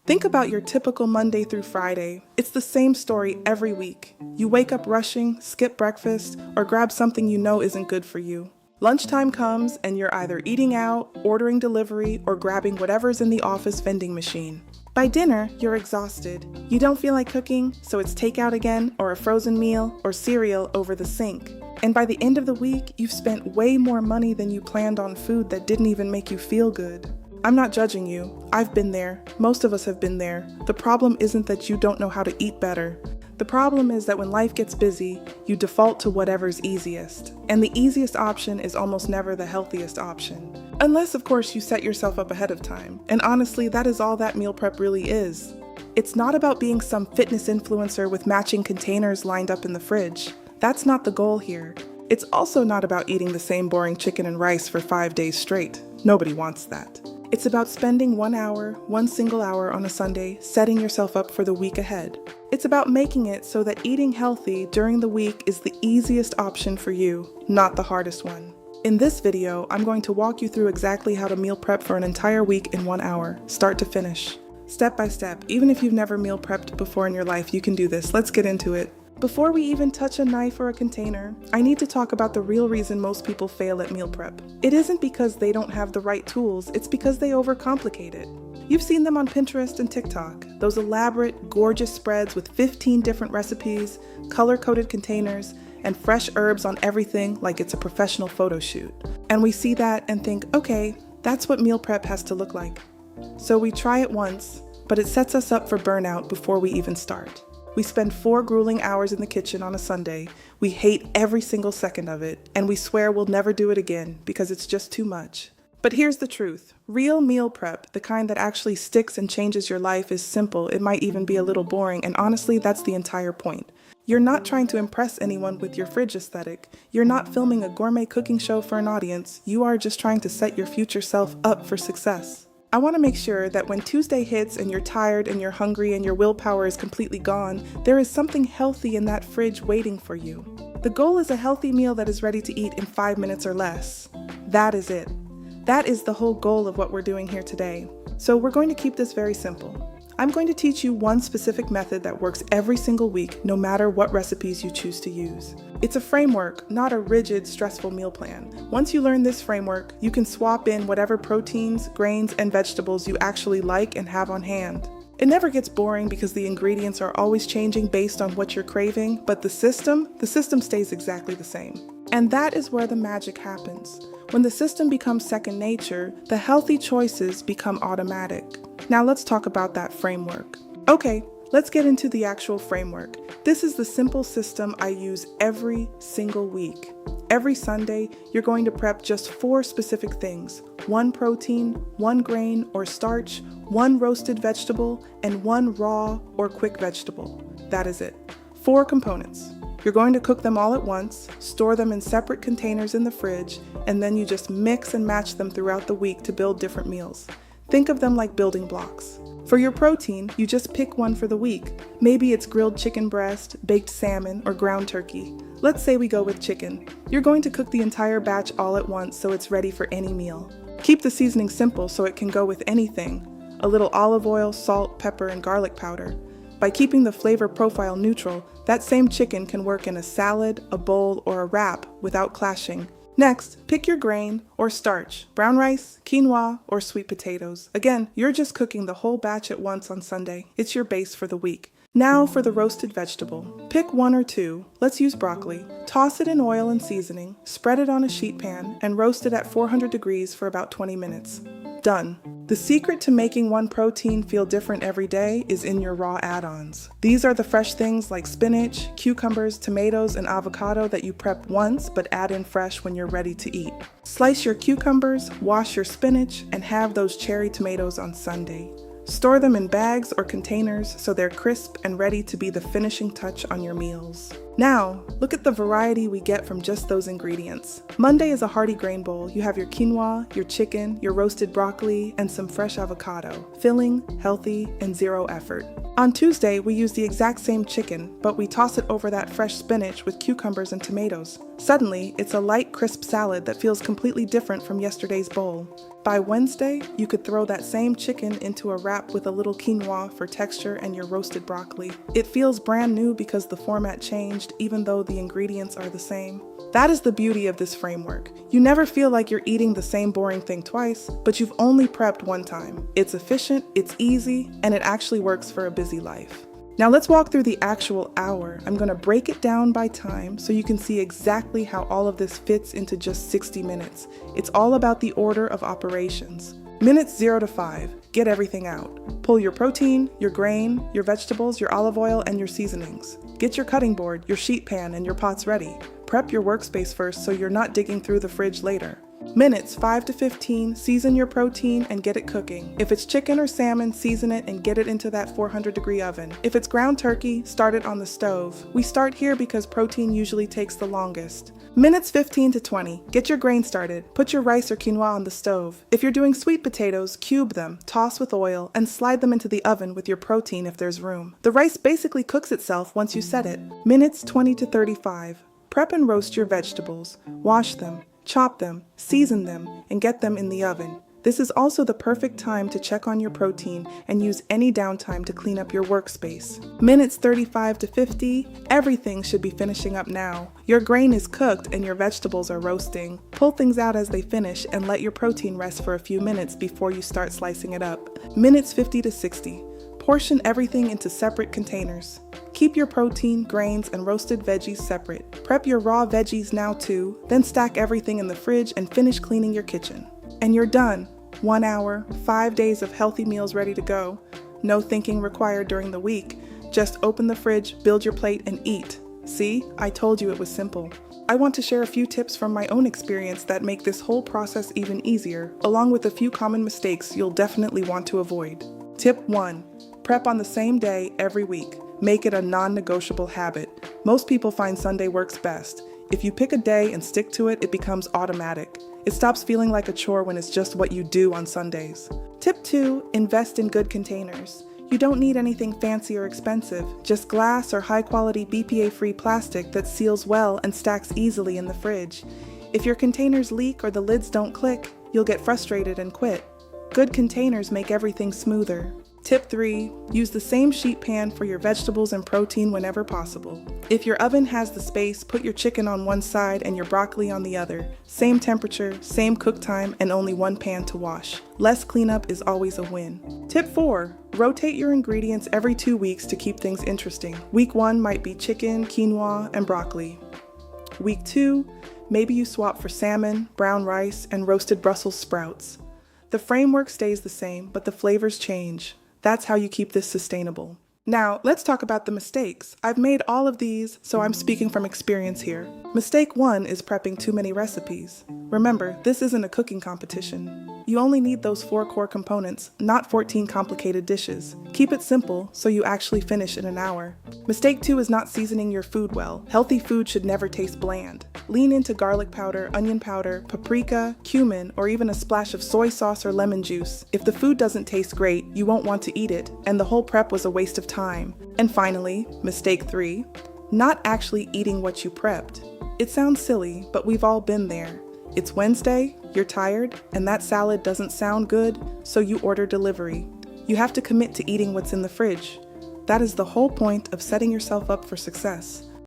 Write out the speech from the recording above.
Think about your typical Monday through Friday. It's the same story every week. You wake up rushing, skip breakfast, or grab something you know isn't good for you. Lunchtime comes and you're either eating out, ordering delivery, or grabbing whatever's in the office vending machine. By dinner, you're exhausted. You don't feel like cooking, so it's takeout again, or a frozen meal, or cereal over the sink. And by the end of the week, you've spent way more money than you planned on food that didn't even make you feel good. I'm not judging you. I've been there. Most of us have been there. The problem isn't that you don't know how to eat better. The problem is that when life gets busy, you default to whatever's easiest. And the easiest option is almost never the healthiest option. Unless, of course, you set yourself up ahead of time. And honestly, that is all that meal prep really is. It's not about being some fitness influencer with matching containers lined up in the fridge. That's not the goal here. It's also not about eating the same boring chicken and rice for 5 days straight. Nobody wants that. It's about spending one single hour on a Sunday, setting yourself up for the week ahead. It's about making it so that eating healthy during the week is the easiest option for you, not the hardest one. In this video, I'm going to walk you through exactly how to meal prep for an entire week in 1 hour, start to finish. Step by step, even if you've never meal prepped before in your life, you can do this. Let's get into it. Before we even touch a knife or a container, I need to talk about the real reason most people fail at meal prep. It isn't because they don't have the right tools, it's because they overcomplicate it. You've seen them on Pinterest and TikTok, those elaborate, gorgeous spreads with 15 different recipes, color-coded containers, and fresh herbs on everything like it's a professional photo shoot. And we see that and think, okay, that's what meal prep has to look like. So we try it once, but it sets us up for burnout before we even start. We spend 4 grueling hours in the kitchen on a Sunday, we hate every single second of it, and we swear we'll never do it again because it's just too much. But here's the truth. Real meal prep, the kind that actually sticks and changes your life, is simple. It might even be a little boring, and honestly, that's the entire point. You're not trying to impress anyone with your fridge aesthetic. You're not filming a gourmet cooking show for an audience. You are just trying to set your future self up for success. I want to make sure that when Tuesday hits and you're tired and you're hungry and your willpower is completely gone, there is something healthy in that fridge waiting for you. The goal is a healthy meal that is ready to eat in 5 minutes or less. That is it. That is the whole goal of what we're doing here today. So we're going to keep this very simple. I'm going to teach you one specific method that works every single week, no matter what recipes you choose to use. It's a framework, not a rigid, stressful meal plan. Once you learn this framework, you can swap in whatever proteins, grains, and vegetables you actually like and have on hand. It never gets boring because the ingredients are always changing based on what you're craving, but the system stays exactly the same. And that is where the magic happens. When the system becomes second nature, the healthy choices become automatic. Now let's talk about that framework. Okay, let's get into the actual framework. This is the simple system I use every single week. Every Sunday, you're going to prep just 4 specific things: 1 protein, 1 grain or starch, 1 roasted vegetable, and 1 raw or quick vegetable. That is it. 4 components. You're going to cook them all at once, store them in separate containers in the fridge, and then you just mix and match them throughout the week to build different meals. Think of them like building blocks. For your protein, you just pick one for the week. Maybe it's grilled chicken breast, baked salmon, or ground turkey. Let's say we go with chicken. You're going to cook the entire batch all at once so it's ready for any meal. Keep the seasoning simple so it can go with anything. A little olive oil, salt, pepper, and garlic powder. By keeping the flavor profile neutral, that same chicken can work in a salad, a bowl, or a wrap without clashing. Next, pick your grain or starch, brown rice, quinoa, or sweet potatoes. Again, you're just cooking the whole batch at once on Sunday. It's your base for the week. Now for the roasted vegetable. Pick 1 or 2. Let's use broccoli. Toss it in oil and seasoning, spread it on a sheet pan, and roast it at 400 degrees for about 20 minutes. Done. The secret to making one protein feel different every day is in your raw add-ons. These are the fresh things like spinach, cucumbers, tomatoes, and avocado that you prep once but add in fresh when you're ready to eat. Slice your cucumbers, wash your spinach, and have those cherry tomatoes on Sunday. Store them in bags or containers so they're crisp and ready to be the finishing touch on your meals. Now, look at the variety we get from just those ingredients. Monday is a hearty grain bowl. You have your quinoa, your chicken, your roasted broccoli, and some fresh avocado. Filling, healthy, and 0 effort. On Tuesday, we use the exact same chicken, but we toss it over that fresh spinach with cucumbers and tomatoes. Suddenly, it's a light, crisp salad that feels completely different from yesterday's bowl. By Wednesday, you could throw that same chicken into a wrap with a little quinoa for texture and your roasted broccoli. It feels brand new because the format changed, even though the ingredients are the same. That is the beauty of this framework. You never feel like you're eating the same boring thing twice, but you've only prepped one time. It's efficient, it's easy, and it actually works for a busy life. Now let's walk through the actual hour. I'm going to break it down by time so you can see exactly how all of this fits into just 60 minutes. It's all about the order of operations. Minutes 0 to 5, get everything out. Pull your protein, your grain, your vegetables, your olive oil, and your seasonings. Get your cutting board, your sheet pan, and your pots ready. Prep your workspace first so you're not digging through the fridge later. Minutes 5 to 15, season your protein and get it cooking. If it's chicken or salmon, season it and get it into that 400-degree oven. If it's ground turkey, start it on the stove. We start here because protein usually takes the longest. Minutes 15 to 20, get your grain started. Put your rice or quinoa on the stove. If you're doing sweet potatoes, cube them, toss with oil, and slide them into the oven with your protein if there's room. The rice basically cooks itself once you set it. Minutes 20 to 35, prep and roast your vegetables. Wash them, chop them, season them, and get them in the oven. This is also the perfect time to check on your protein and use any downtime to clean up your workspace. Minutes 35 to 50, everything should be finishing up now. Your grain is cooked and your vegetables are roasting. Pull things out as they finish and let your protein rest for a few minutes before you start slicing it up. Minutes 50 to 60, portion everything into separate containers. Keep your protein, grains, and roasted veggies separate. Prep your raw veggies now too, then stack everything in the fridge and finish cleaning your kitchen. And you're done. 1 hour, 5 days of healthy meals ready to go. No thinking required during the week. Just open the fridge, build your plate, and eat. See, I told you it was simple. I want to share a few tips from my own experience that make this whole process even easier, along with a few common mistakes you'll definitely want to avoid. Tip 1. Prep on the same day every week. Make it a non-negotiable habit. Most people find Sunday works best. If you pick a day and stick to it, it becomes automatic. It stops feeling like a chore when it's just what you do on Sundays. Tip 2, invest in good containers. You don't need anything fancy or expensive, just glass or high-quality BPA-free plastic that seals well and stacks easily in the fridge. If your containers leak or the lids don't click, you'll get frustrated and quit. Good containers make everything smoother. Tip 3, use the same sheet pan for your vegetables and protein whenever possible. If your oven has the space, put your chicken on one side and your broccoli on the other. Same temperature, same cook time, and only one pan to wash. Less cleanup is always a win. Tip 4, rotate your ingredients every 2 weeks to keep things interesting. Week 1 might be chicken, quinoa, and broccoli. Week 2, maybe you swap for salmon, brown rice, and roasted Brussels sprouts. The framework stays the same, but the flavors change. That's how you keep this sustainable. Now, let's talk about the mistakes. I've made all of these, so I'm speaking from experience here. Mistake 1 is prepping too many recipes. Remember, this isn't a cooking competition. You only need those 4 core components, not 14 complicated dishes. Keep it simple so you actually finish in an hour. Mistake 2 is not seasoning your food well. Healthy food should never taste bland. Lean into garlic powder, onion powder, paprika, cumin, or even a splash of soy sauce or lemon juice. If the food doesn't taste great, you won't want to eat it, and the whole prep was a waste of time. And finally, mistake 3, not actually eating what you prepped. It sounds silly, but we've all been there. It's Wednesday, you're tired, and that salad doesn't sound good, so you order delivery. You have to commit to eating what's in the fridge. That is the whole point of setting yourself up for success.